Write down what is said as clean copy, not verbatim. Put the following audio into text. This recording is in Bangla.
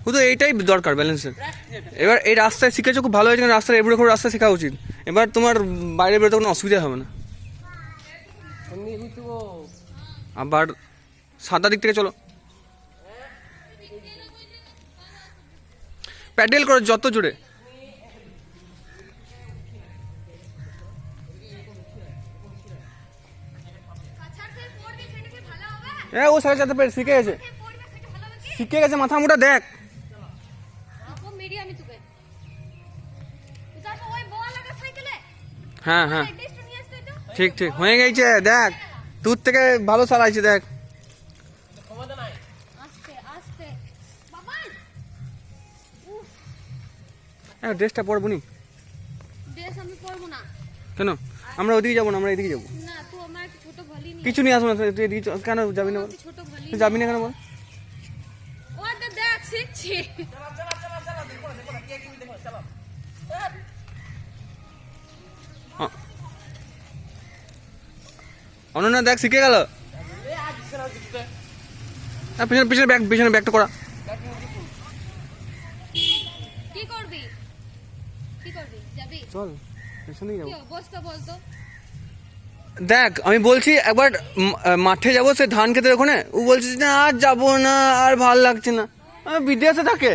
শুধু এইটাই দরকার ব্যালেন্সের। এবার এই রাস্তায় শিখেছো খুব ভালো হয়েছে, কারণ রাস্তায় এবড়ো করে রাস্তায় শেখা উচিত। এবার তোমার বাইরে বেরোতে কোনো অসুবিধা হবে না। আবার সাদা দিক থেকে চলো, প্যাডেল করো যত জোরে। ও সাড়ে চারটে পেট শিখে গেছে, শিখে গেছে, মাথা মোটা দেখ। হ্যাঁ হ্যাঁ ঠিক ঠিক হয়ে গেছে, দেখ দূর থেকে ভালো চালাইছে, দেখ। ড্রেসটা পরবো নি? কেন? আমরা ওদিকে যাবো না, আমরা এদিকে যাবো। কিছু নিয়ে আসবো না, তুই এদিকে কেন যাবি না? যাবি না কেন বল? অনন্যা দেখ শিখে গেল। পিছনে পিছনে ব্যাগ, পিছনে ব্যাগটা করা। চল পেছনে যাবো। দেখ আমি বলছি একবার মাঠে যাবো, সে ধান খেতে ওখানে। ও বলছে যে আর যাবো না, আর ভাল লাগছে না। বিদেশে থাকে।